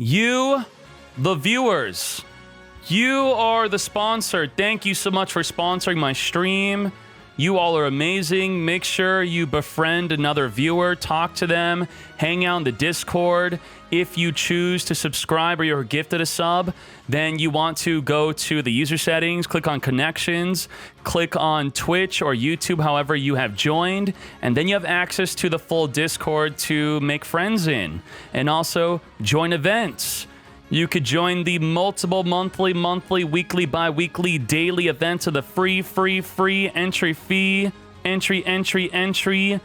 You, the viewers, you are the sponsor. Thank you so much for sponsoring my stream. You all are amazing. Make sure you befriend another viewer, talk to them, hang out in the Discord. If you choose to subscribe or you're gifted a sub, then you want to go to the user settings, click on connections, click on Twitch or YouTube, however you have joined, and then you have access to the full Discord to make friends in, and also join events. You could join the multiple monthly, weekly, bi-weekly, daily events of the free entry fee. Entry.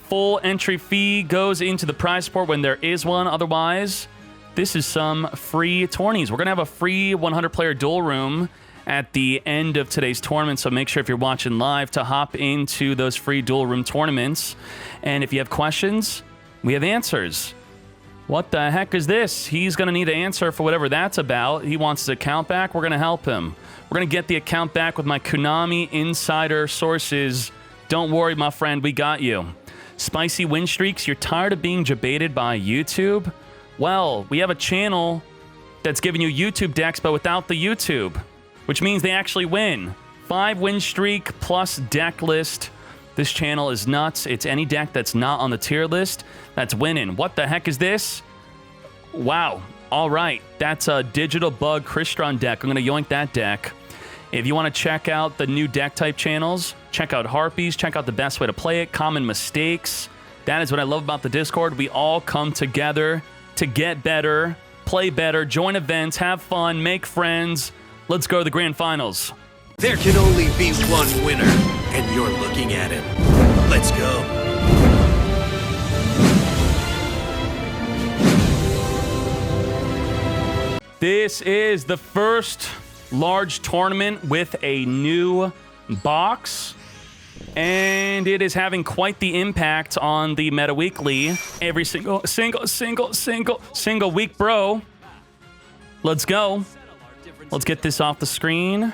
Full entry fee goes into the prize support when there is one. Otherwise, this is some free tourneys. We're going to have a free 100-player duel room at the end of today's tournament, so make sure if you're watching live to hop into those free duel room tournaments. And if you have questions, we have answers. What the heck is this? He's going to need an answer for whatever that's about. He wants his account back. We're going to help him. We're going to get the account back with my Konami insider sources. Don't worry, my friend. We got you. Spicy win streaks. You're tired of being debated by YouTube? Well, we have a channel that's giving you YouTube decks, but without the YouTube, which means they actually win. 5 win streak plus deck list. This channel is nuts. It's any deck that's not on the tier list that's winning. What the heck is this? Wow. All right. That's a Digital Bug Crystron deck. I'm going to yoink that deck. If you want to check out the new deck type channels, check out Harpies, check out the best way to play it, common mistakes. That is what I love about the Discord. We all come together to get better, play better, join events, have fun, make friends. Let's go to the grand finals. There can only be one winner, and you're looking at him. Let's go. This is the first large tournament with a new box, and it is having quite the impact on the Meta Weekly. Every single week, bro. Let's go. Let's get this off the screen.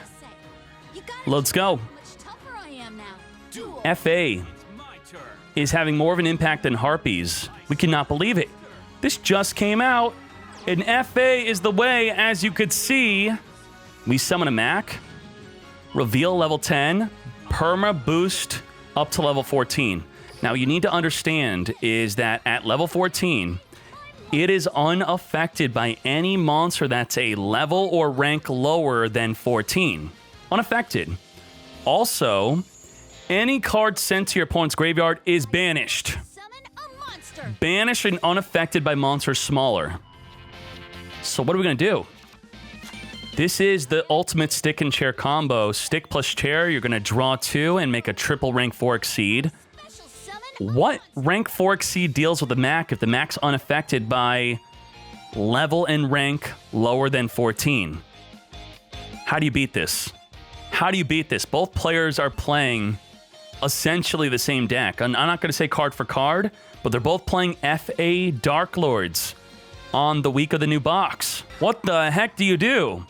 Let's go. FA is having more of an impact than Harpies. We cannot believe it. This just came out, and FA is the way, as you could see. We summon a Mach, reveal level 10, perma boost up to level 14. Now, you need to understand is that at level 14, it is unaffected by any monster that's a level or rank lower than 14. Unaffected. Also, any card sent to your opponent's graveyard is banished. Banished and unaffected by monsters smaller. So what are we going to do? This is the ultimate stick and chair combo. Stick plus chair, you're going to draw 2 and make a triple rank 4 exceed. What rank 4 exceed deals with the Mach if the Mach's unaffected by level and rank lower than 14? How do you beat this? How do you beat this? Both players are playing essentially the same deck. I'm not going to say card for card, but they're both playing FA Dark Lords on the week of the new box. What the heck do you do?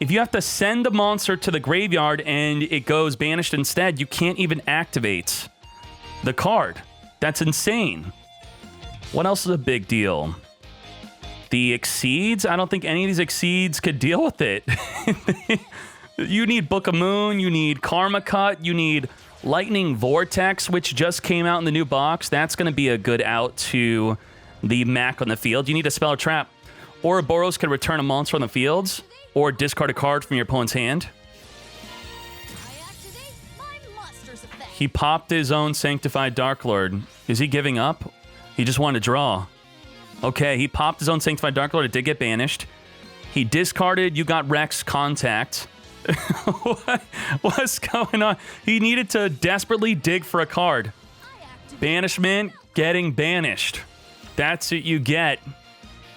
If you have to send the monster to the graveyard and it goes banished instead, you can't even activate the card. That's insane. What else is a big deal? The exceeds? I don't think any of these exceeds could deal with it. You need Book of Moon, you need Karma Cut, you need Lightning Vortex, which just came out in the new box. That's going to be a good out to the Mach on the field. You need a spell or trap. Ouroboros can return a monster on the fields, or discard a card from your opponent's hand. He popped his own Sanctified Dark Lord. Is he giving up? He just wanted to draw. Okay, he popped his own Sanctified Dark Lord. It did get banished. He discarded You Got Rex Contact. What's going on? He needed to desperately dig for a card. Banishment getting banished. That's what you get.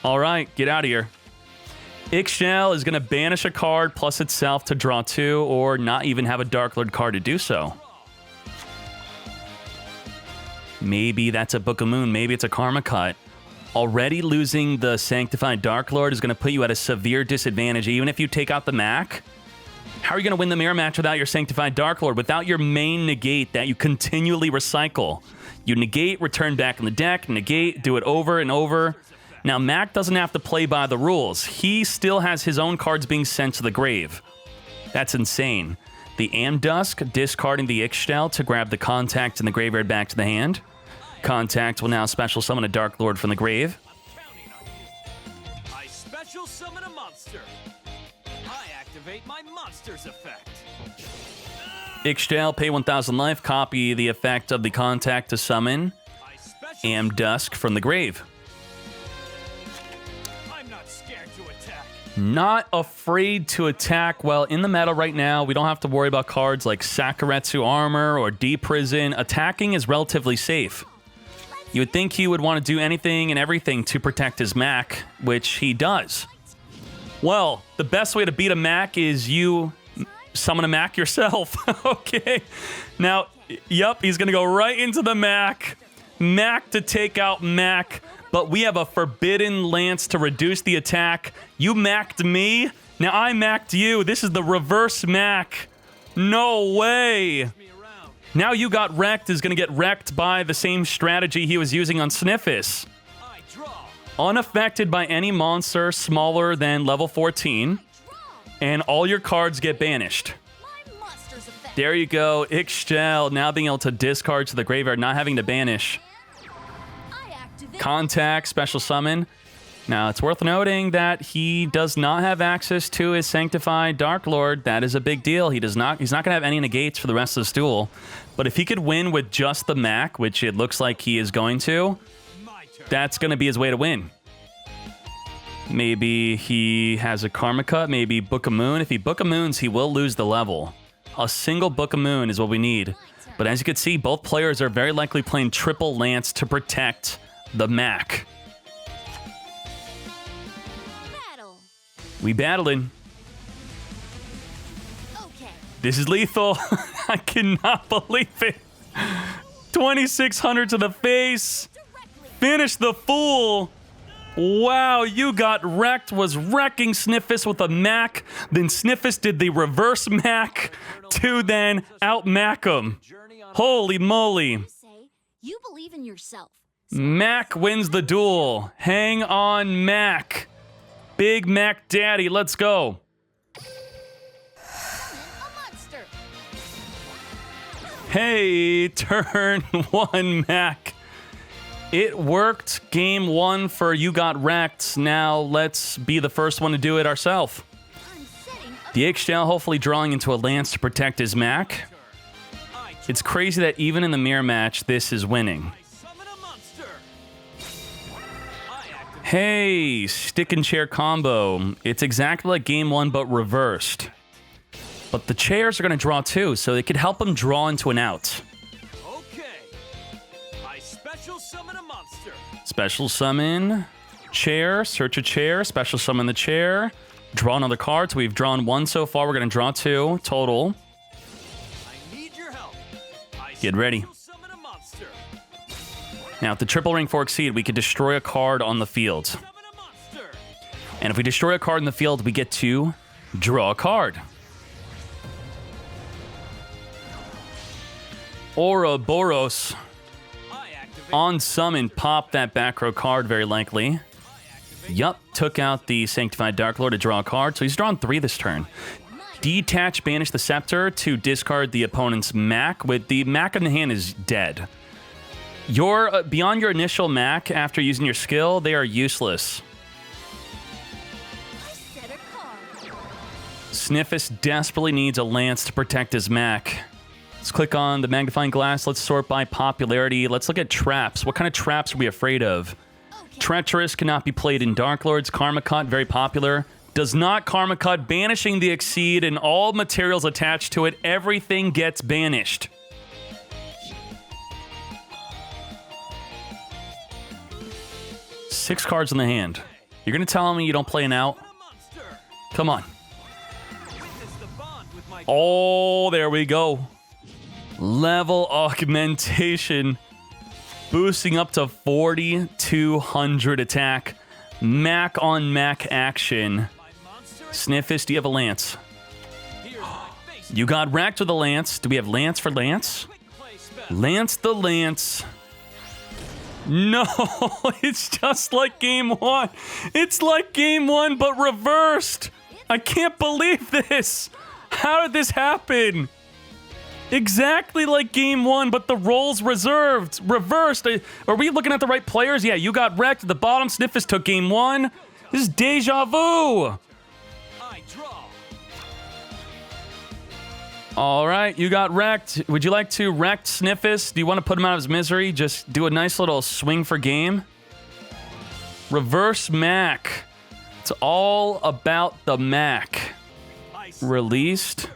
All right, get out of here. Ixchel is going to banish a card plus itself to draw 2 or not even have a Dark Lord card to do so. Maybe that's a Book of Moon. Maybe it's a Karma Cut. Already losing the Sanctified Dark Lord is going to put you at a severe disadvantage, even if you take out the Mach. How are you going to win the mirror match without your Sanctified Dark Lord, without your main negate that you continually recycle? You negate, return back in the deck, negate, do it over and over. Now, Mach doesn't have to play by the rules. He still has his own cards being sent to the grave. That's insane. The Amdusk discarding the yugioh to grab the Contact in the graveyard back to the hand. Contact will now special summon a Dark Lord from the grave. I special summon a monster. I activate my monster's effect. yugioh, pay 1,000 life, copy the effect of the Contact to summon Amdusk from the grave. I'm not scared to attack. Not afraid to attack. Well, in the meta right now, we don't have to worry about cards like Sakuretsu Armor or D-Prison. Attacking is relatively safe. You would think he would want to do anything and everything to protect his Mach, which he does. Well, the best way to beat a Mach is you summon a Mach yourself. Okay. Now, yep, he's going to go right into the Mach. Mach to take out Mach. But we have a Forbidden Lance to reduce the attack. You Mac'd me. Now I Mac'd you. This is the reverse Mach. No way. Now You Got Wrecked is going to get wrecked by the same strategy he was using on Sniffus. Unaffected by any monster smaller than level 14. And all your cards get banished. There you go. yugioh now being able to discard to the graveyard, not having to banish. Contact, special summon. Now, it's worth noting that he does not have access to his Sanctified Dark Lord. That is a big deal. He's not going to have any negates for the rest of this duel. But if he could win with just the Mach, which it looks like he is going to, that's going to be his way to win. Maybe he has a Karma Cut, maybe Book of Moon. If he Book of Moons, he will lose the level. A single Book of Moon is what we need. But as you can see, both players are very likely playing triple Lance to protect the Mach. We battling. Okay. This is lethal. I cannot believe it. 2,600 to the face. Finish the fool. Wow, You Got Wrecked was wrecking Sniffus with a Mach. Then Sniffus did the reverse Mach to then out-Mach him. Holy moly. You believe in yourself. Mach wins the duel. Hang on, Mach. Big Mach Daddy, let's go. Hey, turn 1 Mach. It worked. Game 1 for You Got Wrecked. Now let's be the first one to do it ourselves. The yugioh hopefully drawing into a Lance to protect his Mach. It's crazy that even in the mirror match, this is winning. Hey, stick and chair combo. It's exactly like game 1, but reversed. But the chairs are going to draw too, so they could help them draw into an out. Okay. I special summon a monster. Special summon, chair, search a chair, special summon the chair, draw another card. So we've drawn 1 so far. We're going to draw 2 total. I need your help. Get ready. Summon a monster. Now, if the triple ring fork seed, we could destroy a card on the field. Summon a monster. And if we destroy a card in the field, we get to draw a card. Ouroboros. On summon, pop that back row card, very likely. Yup, took out the Sanctified Dark Lord to draw a card, so he's drawn 3 this turn. Detach, banish the Scepter to discard the opponent's Mach. With the Mach in the hand is dead. Your beyond your initial Mach, after using your skill, they are useless. Sniffus desperately needs a Lance to protect his Mach. Let's click on the magnifying glass. Let's sort by popularity. Let's look at traps. What kind of traps are we afraid of? Treacherous cannot be played in Dark Lords. Karma Cut, very popular. Does not Karma Cut, banishing the Exceed and all materials attached to it. Everything gets banished. Six cards in the hand. You're going to tell me you don't play an out? Come on. Oh, there we go. Level augmentation. Boosting up to 4,200 attack. Mach on Mach action. Sniffus, do you have a Lance? You got wrecked with a Lance. Do we have Lance for Lance? Lance the Lance. No, it's just like game one. It's like game one, but reversed. I can't believe this. How did this happen? Exactly like game one, but the roles reversed. Are we looking at the right players? Yeah, you got wrecked at the bottom. Sniffus took game one. This is deja vu. I draw. All right, you got wrecked. Would you like to wreck Sniffus? Do you want to put him out of his misery? Just do a nice little swing for game. Reverse Mach. It's all about the Mach. Released.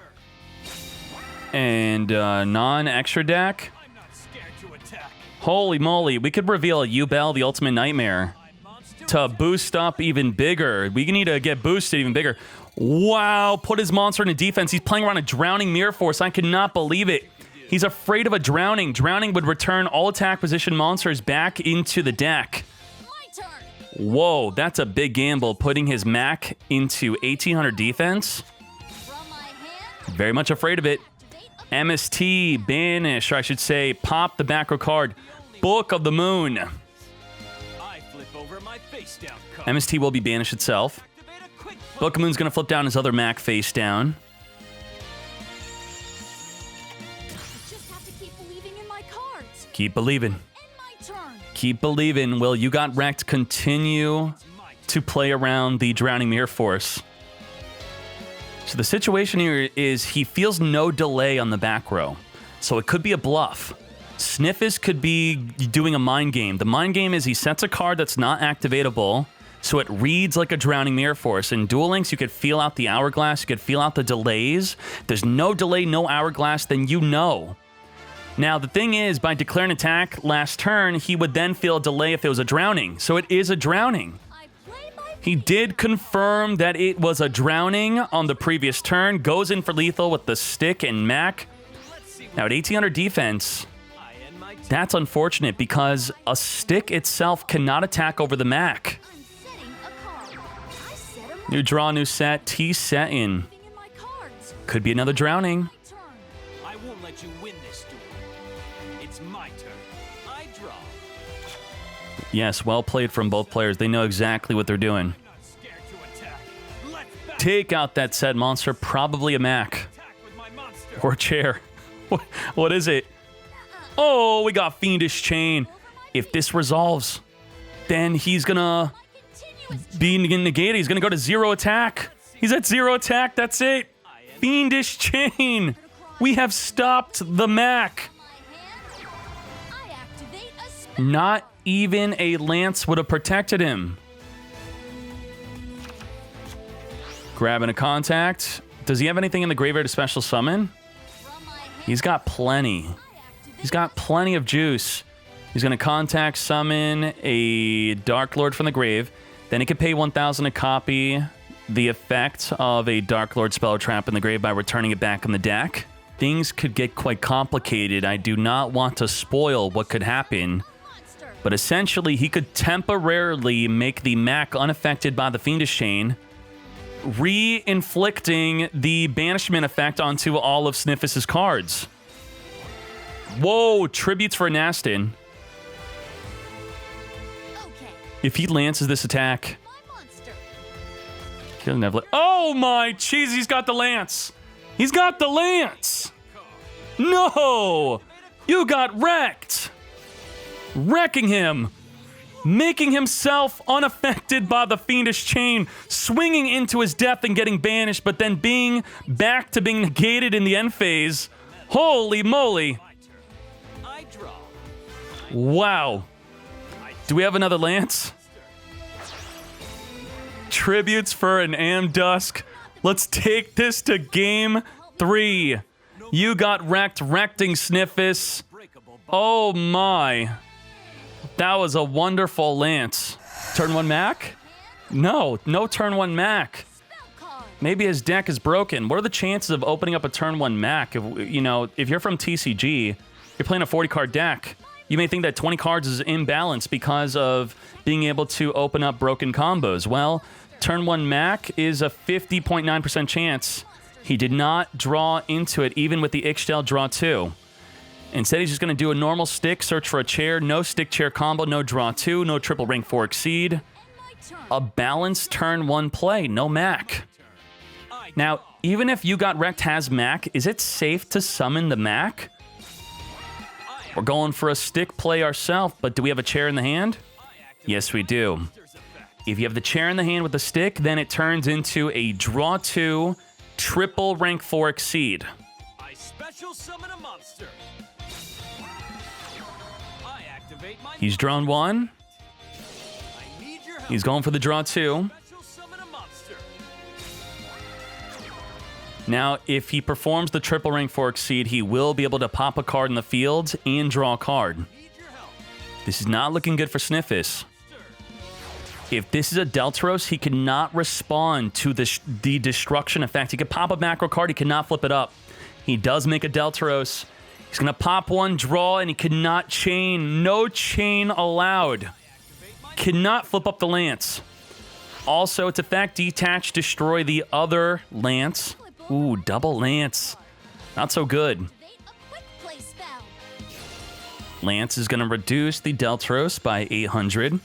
And non-extra deck. I'm not scared to attack. Holy moly, we could reveal a Yubel, the Ultimate Nightmare, to boost up even bigger. We need to get boosted even bigger. Wow, put his monster in a defense. He's playing around a Drowning Mirror Force. I cannot believe it. He's afraid of a Drowning. Drowning would return all attack position monsters back into the deck. My turn. Whoa, that's a big gamble, putting his Mach into 1800 defense. From my hand, Very much afraid of it. activate a MST, banish, or I should say, pop the back row card. Book of the Moon. I flip over my face down card. MST will be banished itself. Activate a quick Book of Moon's gonna flip down his other Mach face down. just have to keep believing in my cards. Keep believing. And my turn. Keep believing. Will You Got Wrecked continue to play around the Drowning Mirror Force? So the situation here is he feels no delay on the back row. So it could be a bluff. Sniffus could be doing a mind game. The mind game is he sets a card that's not activatable, so it reads like a Drowning Mirror Force. In Duel Links, you could feel out the hourglass, you could feel out the delays. If there's no delay, no hourglass, then you know. Now, the thing is, by declaring attack last turn, he would then feel a delay if it was a Drowning. So it is a Drowning. I play my He did confirm that it was a Drowning on the previous turn, goes in for lethal with the stick and Mach. Now, at 1800 defense, I end my turn. that's unfortunate because a stick itself cannot attack over the Mach. I'm setting a card. I set a New draw, new set, T set in. moving in my cards. Could be another Drowning. My turn. I won't let you win this duel. It's my turn. I draw. Yes, well played from both players. They know exactly what they're doing. I'm not scared to attack. Let's back Take out that said monster, probably a Mach. attack with my monster. Or a chair. What is it? Oh, we got Fiendish Chain. If this resolves, then he's gonna Continuous be negated. He's gonna go to 0 attack. He's at 0 attack. That's it. Fiendish Chain. We have stopped the Mach. my hand. I activate a spell. Not even a lance would have protected him. Grabbing a contact. Does he have anything in the graveyard to special summon? From my hand, He's got plenty. I activate He's got plenty of juice. He's going to contact summon a Dark Lord from the grave. Then he could pay 1,000 to copy the effect of a Dark Lord spell trap in the grave by returning it back in the deck. Things could get quite complicated. I do not want to spoil what could happen. monster. But essentially, he could temporarily make the Mach unaffected by the Fiendish Chain, re-inflicting the banishment effect onto all of Sniffus's cards. Whoa, tributes for Nastin. Okay, If he lances this attack, my monster. he doesn't have... Oh my jeez, he's got the lance. He's got the lance. No, you got wrecked. Wrecking him. Making himself unaffected by the Fiendish Chain, swinging into his death and getting banished, but then being back to being negated in the end phase. Holy moly. I draw. Wow. Do we have another lance? Tributes for an Amdusk. Let's take this to game 3. You got wrecked, wrecking Sniffus. Breakable bond. Oh my. That was a wonderful lance. Turn 1 Mach? No turn 1 Mach. Spell card. Maybe his deck is broken. What are the chances of opening up a turn 1 Mach? If you're from TCG, you're playing a 40 card deck. You may think that 20 cards is imbalanced because of being able to open up broken combos. Well, turn 1 Mach is a 50.9% chance. He did not draw into it, even with the Ixchel draw 2. Instead, he's just going to do a normal stick, search for a chair, no stick chair combo, no draw 2, no triple rank 4 exceed. A balanced turn 1 play, no Mach. Now, even if You Got Wrecked has Mach, is it safe to summon the Mach? We're going for a stick play ourselves, but do we have a chair in the hand? Yes, we do. If you have the chair in the hand with the stick, then it turns into a draw 2, triple rank 4 exceed. I special summon a monster. I activate my He's drawn 1. I need your help. He's going for the draw 2. Special summon a monster. Now, if he performs the triple rank 4 exceed, he will be able to pop a card in the field and draw a card. Need your help. This is not looking good for Sniffus. If this is a Deltaros, he cannot respond to the destruction effect. He could pop a macro card, he cannot flip it up. He does make a Deltaros. He's going to pop 1, draw, and he cannot chain. No chain allowed. Cannot flip up the Lance. Also, its effect, detach, destroy the other Lance. Ooh, double Lance. Not so good. Activate a quick play spell. Lance is going to reduce the Deltaros by 800.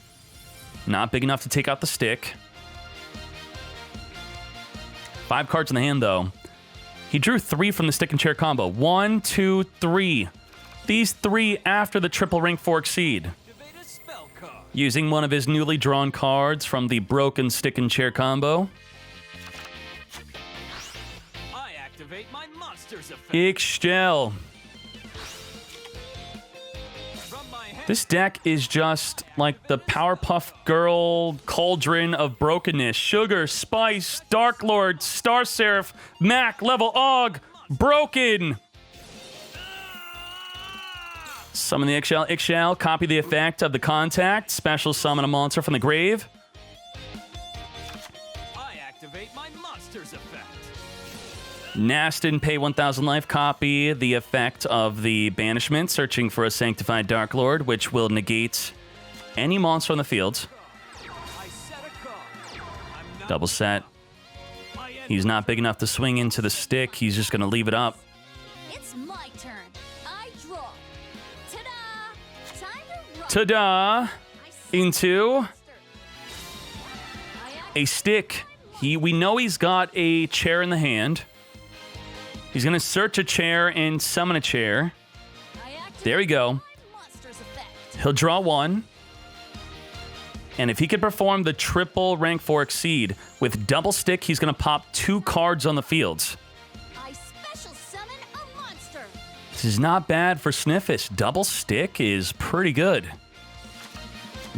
Not big enough to take out the stick. 5 cards in the hand, though. He drew 3 from the stick and chair combo. 1, 2, 3. These 3 after the triple rank 4 exceed. Activate a spell card. Using one of his newly drawn cards from the broken stick and chair combo. I activate my monster's effect. Yugioh. From my hand. This deck is just like the Powerpuff Girl cauldron of brokenness. Sugar, Spice, Dark Lord, Star Seraph, Mach, Level Og, broken. Summon the Yugioh, copy the effect of the contact, special summon a monster from the grave. I activate my monster's effect. Nastin, pay 1,000 life, copy the effect of the banishment, searching for a Sanctified Dark Lord, which will negate any monster on the field. I set a card. I'm not Double set. my enemy. He's not big enough to swing into the stick. He's just going to leave it up. It's my turn. I draw. Ta-da! Time to run. Ta-da! I see Into monster. I a stick. We know he's got a chair in the hand. He's going to search a chair and summon a chair. activate There we go. my monster's effect. He'll draw 1. And if he could perform the triple rank 4 exceed with double stick, he's going to pop 2 cards on the field. I special summon a monster. This is not bad for Sniffus. Double stick is pretty good.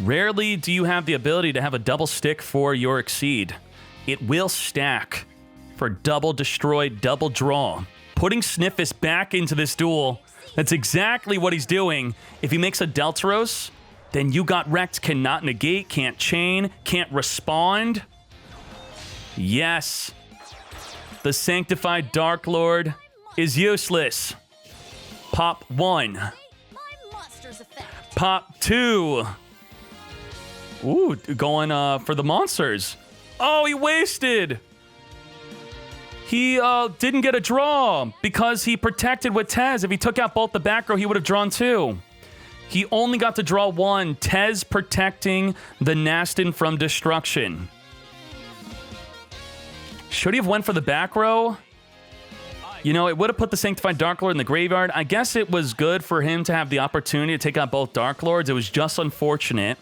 Rarely do you have the ability to have a double stick for your exceed. It will stack for double destroy, double draw. Putting Sniffus back into this duel, that's exactly what he's doing. If he makes a Deltaros, then You Got Wrecked cannot negate, can't chain, can't respond. Yes. The Sanctified Dark Lord is useless. Pop 1. My monster's effect. Pop 2. Ooh, going for the monsters. Oh, he wasted. He didn't get a draw because he protected with Tez. If he took out both the back row, he would have drawn 2. He only got to draw 1. Tez protecting the Nastin from destruction. Should he have went for the back row? You know, it would have put the Sanctified Dark Lord in the graveyard. I guess it was good for him to have the opportunity to take out both Dark Lords. It was just unfortunate.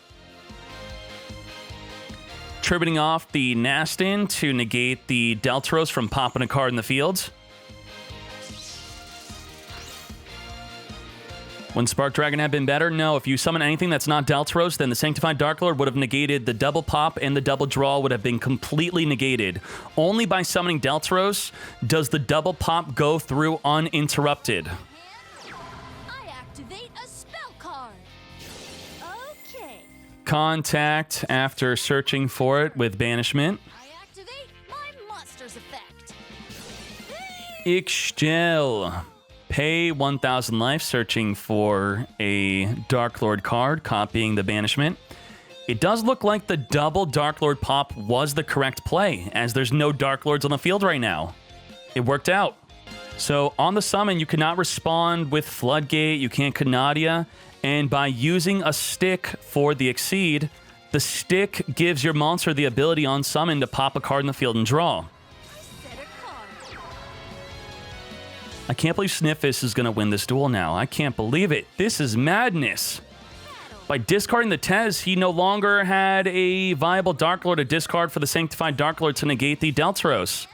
Tributing off the Nastin to negate the Deltaros from popping a card in the field. Would Spark Dragon have been better? No. If you summon anything that's not Deltaros, then the Sanctified Dark Lord would have negated the double pop, and the double draw would have been completely negated. Only by summoning Deltaros does the double pop go through uninterrupted. I activate a spell card. Okay. Contact after searching for it with banishment. I activate my monster's effect. Yugioh. Pay 1,000 life, searching for a Dark Lord card, copying the banishment. It does look like the double Dark Lord pop was the correct play, as there's no Dark Lords on the field right now. It worked out. So on the summon, you cannot respond with Floodgate, you can't Canadia, and by using a stick for the Exceed, the stick gives your monster the ability on summon to pop a card in the field and draw. Set a card. I can't believe Sniffus is going to win this duel now. I can't believe it. This is madness. By discarding the Tez, he no longer had a viable Dark Lord to discard for the Sanctified Dark Lord to negate the Deltaros.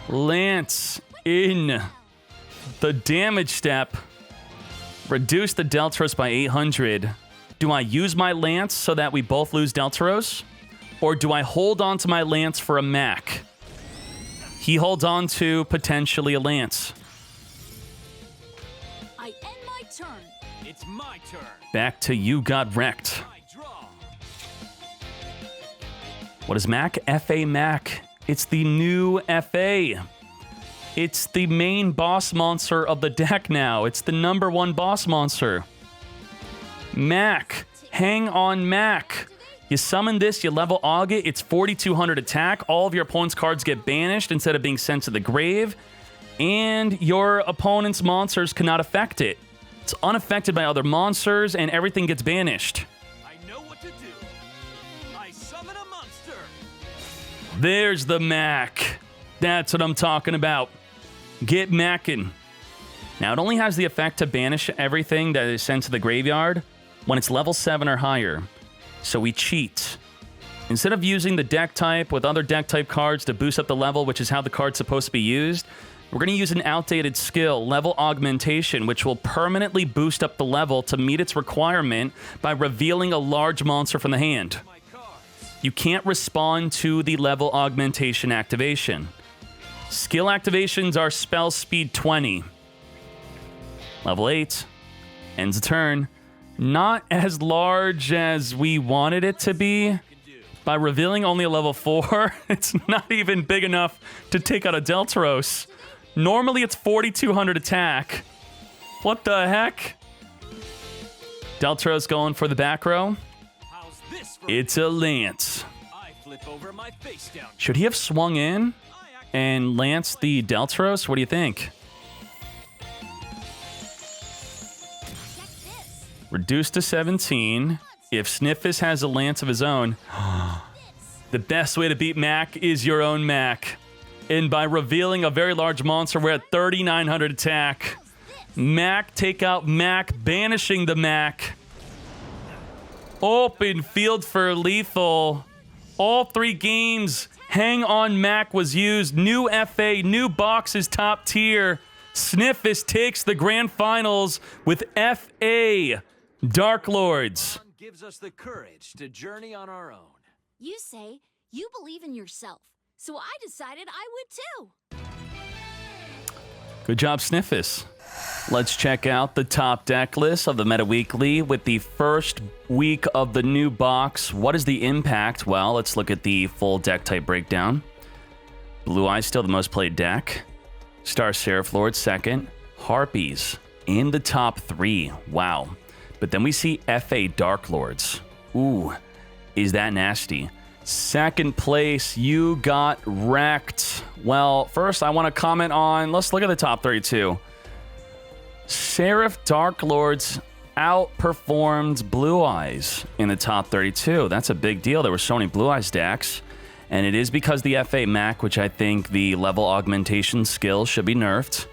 Lance in the damage step. Reduce the Deltaros by 800. Do I use my Lance so that we both lose Deltaros? Or do I hold on to my Lance for a Mach? He holds on to potentially a Lance. I end my turn. It's my turn. Back to you got wrecked. I draw. What is Mach? FA Mach. It's the new FA. It's the main boss monster of the deck now. It's the #1 boss monster. Mach. Hang on Mach. You summon this, you level Og it, it's 4,200 attack. All of your opponent's cards get banished instead of being sent to the grave. And your opponent's monsters cannot affect it. It's unaffected by other monsters, and everything gets banished. I know what to do. I summon a monster. There's the Mach. That's what I'm talking about. Get Mackin'. Now, it only has the effect to banish everything that is sent to the graveyard when it's level 7 or higher. So we cheat. Instead of using the deck type with other deck type cards to boost up the level, which is how the card's supposed to be used, we're going to use an outdated skill, Level Augmentation, which will permanently boost up the level to meet its requirement by revealing a large monster from the hand. My cards. You can't respond to the Level Augmentation activation. Skill activations are spell speed 20. Level 8. Ends a turn. Not as large as we wanted it to be. By revealing only a level 4, it's not even big enough to take out a Deltaros. Normally it's 4,200 attack. What the heck? Deltaros going for the back row. How's this for It's a Lance. I flip over my face down. Should he have swung in and lanced the Deltaros? What do you think? Check this. Reduced to 17. If Sniffus has a Lance of his own, the best way to beat Mach is your own Mach. And by revealing a very large monster, we're at 3,900 attack. Mach, take out Mach, banishing the Mach. Open field for lethal. All 3 games, Hang on Mach was used. New FA, new box is top tier. Sniffus takes the grand finals with FA Dark Lords. Gives us the courage to journey on our own. You say you believe in yourself, so I decided I would too. Good job, Sniffus. Let's check out the top deck list of the Meta Weekly with the first week of the new box. What is the impact? Well, let's look at the full deck type breakdown. Blue Eyes still the most played deck. Star Seraph Lord second. Harpies in the top 3. Wow. But then we see FA Dark Lords. Ooh, is that nasty? Second place, you got wrecked. Well, first I want to comment on, let's look at the top 32. Seraph Dark Lords outperformed Blue Eyes in the top 32. That's a big deal. There were so many Blue Eyes decks. And it is because the FA Mach, which I think the level augmentation skill should be nerfed.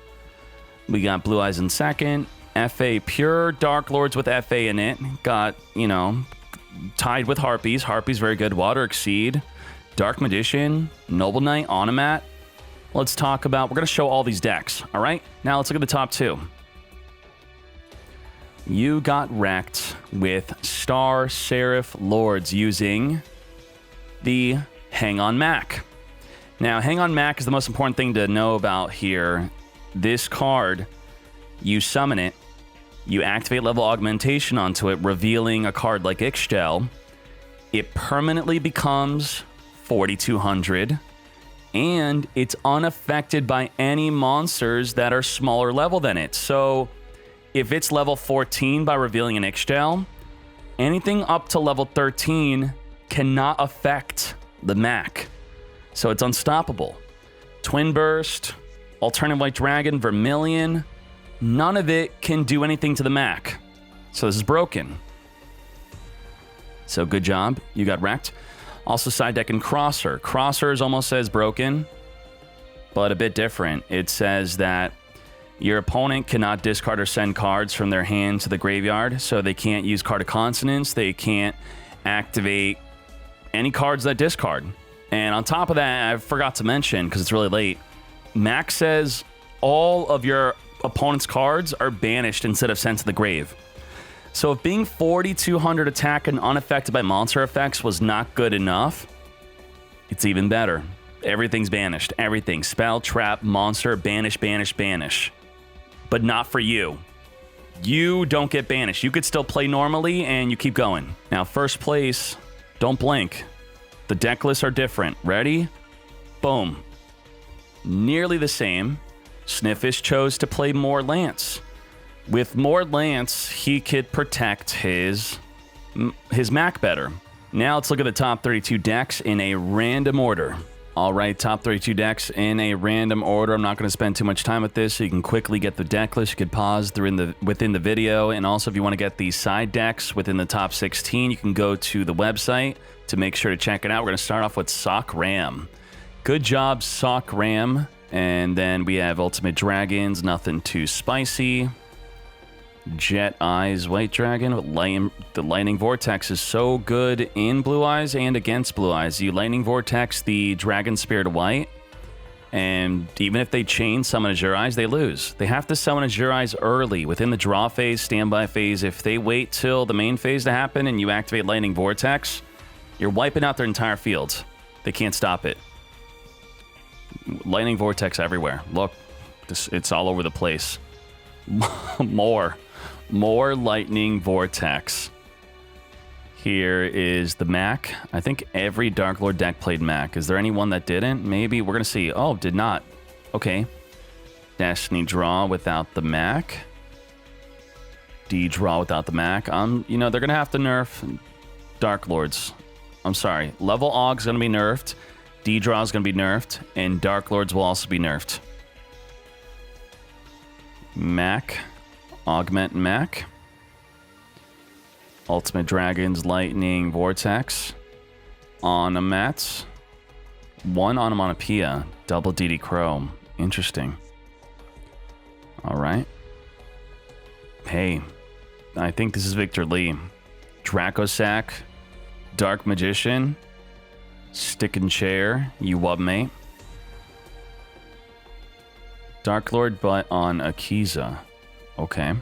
We got Blue Eyes in second. FA Pure Dark Lords with FA in it. Got, you know, tied with Harpies. Harpies very good. Water Exceed. Dark Magician. Noble Knight. Onomat. Let's talk about... We're going to show all these decks. All right? Now let's look at the top 2. You got wrecked with Star Seraph Lords using the Hang on Mach. Now, Hang on Mach is the most important thing to know about here. This card, you summon it, you activate level augmentation onto it, revealing a card like Ygopro. It permanently becomes 4,200, and it's unaffected by any monsters that are smaller level than it. So, if it's level 14 by revealing an Ygopro, anything up to level 13 cannot affect the Mach. So it's unstoppable. Twin Burst, Alternate White Dragon, Vermilion. None of it can do anything to the Mach. So this is broken. So good job. You got wrecked. Also side deck and Crosser. Crosser is almost as broken, but a bit different. It says that your opponent cannot discard or send cards from their hand to the graveyard, so they can't use Card of Consonance. They can't activate any cards that discard. And on top of that, I forgot to mention, because it's really late, Mach says all of your opponent's cards are banished instead of sent to the grave. So if being 4,200 attack and unaffected by monster effects was not good enough, it's even better. Everything's banished. Everything. Spell, trap, monster, banish, banish, banish. But not for you. You don't get banished. You could still play normally and you keep going. Now, first place, don't blink. The deck lists are different. Ready? Boom. Nearly the same. Sniffish chose to play more Lance. With more Lance, he could protect his Mach better. Now let's look at the top 32 decks in a random order. All right, top 32 decks in a random order. I'm not going to spend too much time with this, so you can quickly get the deck list. You could pause within the video, and also if you want to get these side decks within the top 16, you can go to the website to make sure to check it out. We're going to start off with Sock Ram. Good job, Sock Ram. And then we have Ultimate Dragons, nothing too spicy. Jet Eyes White Dragon. The Lightning Vortex is so good in Blue Eyes and against Blue Eyes. You Lightning Vortex the Dragon Spirit White, and even if they chain summon Azure Eyes, they lose. They have to summon Azure Eyes early, within the draw phase, standby phase. If they wait till the main phase to happen and you activate Lightning Vortex, you're wiping out their entire field. They can't stop it. Lightning Vortex everywhere. Look, it's all over the place. More Lightning Vortex. Here is the Mach. I think every Dark Lord deck played Mach. Is there anyone that didn't? Maybe. We're going to see. Oh, did not. Okay. Destiny Draw without the Mach. D-Draw without the Mach. You know, they're going to have to nerf Dark Lords. I'm sorry. Level Aug's going to be nerfed. D-Draw is going to be nerfed. And Dark Lords will also be nerfed. Mach. Augment Mach. Ultimate Dragons, Lightning Vortex. Onomats. One Onomatopoeia. Double DD Crow. Interesting. Alright. Hey. I think this is Victor Lee. Dracosac. Dark Magician. Stick and Chair. You wub mate. Dark Lord, but on Akiza. Okay.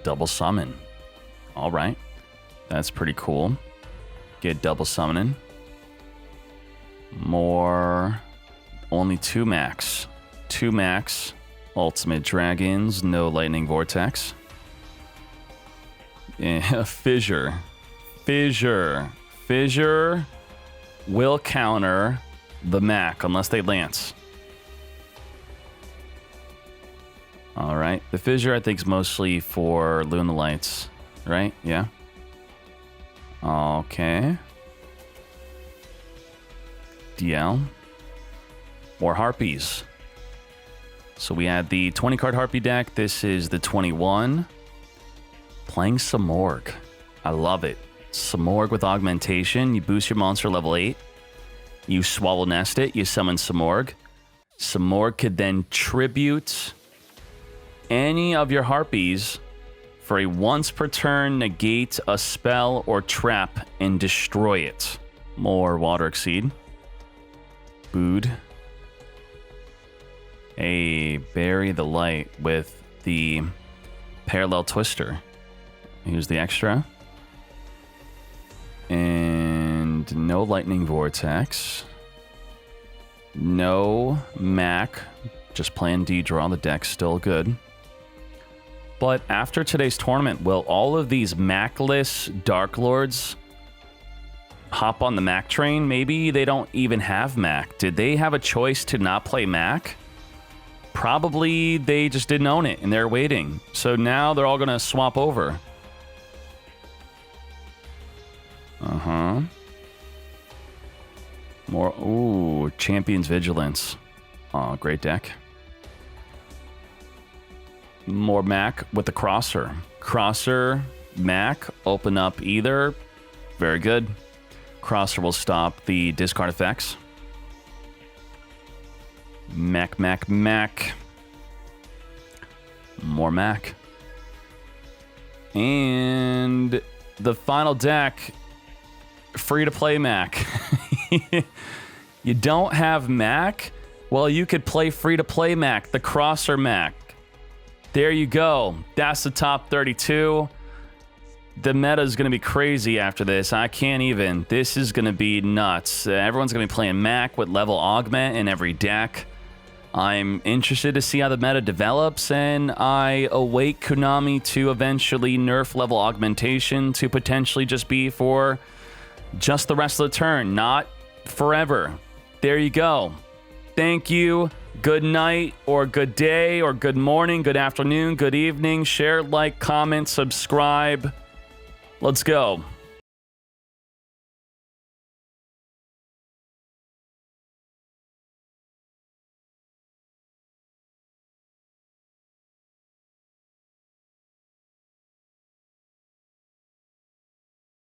Double summon. Alright. That's pretty cool. Get double summoning. More. Only 2 Machs. 2 Machs. Ultimate Dragons. No Lightning Vortex. Fissure. Fissure will counter the Mach unless they Lance. Alright. The Fissure, I think, is mostly for Luna Lights. Right? Yeah. Okay. DL. More Harpies. So we had the 20 card Harpy deck. This is the 21. Playing Samorg. I love it. Samorg with Augmentation. You boost your monster level 8. You Swallow Nest it. You summon Samorg. Samorg could then tribute any of your Harpies for a once per turn, negate a spell or trap and destroy it. More Water Exceed. Bood. A Bury the Light with the Parallel Twister. Here's the extra. And no Lightning Vortex. No Mach. Just playing D-Draw. The deck's still good. But after today's tournament, will all of these Machless Dark Lords hop on the Mach train? Maybe they don't even have Mach. Did they have a choice to not play Mach? Probably they just didn't own it and they're waiting. So now they're all going to swap over. Uh-huh. More. Ooh, Champion's Vigilance. Oh, great deck. More Mach with the crosser. Crosser, Mach, open up either. Very good. Crosser will stop the discard effects. Mach, Mach, Mach. More Mach. And the final deck, free to play Mach. You don't have Mach? Well, you could play free to play Mach, the crosser Mach. There you go. That's the top 32. The meta is going to be crazy after this. I can't even. This is going to be nuts. Everyone's going to be playing Mach with level augment in every deck. I'm interested to see how the meta develops, and I await Konami to eventually nerf level augmentation to potentially just be for just the rest of the turn, not forever. There you go. Thank you. Good night, or good day, or good morning, good afternoon, good evening. Share, like, comment, subscribe. Let's go.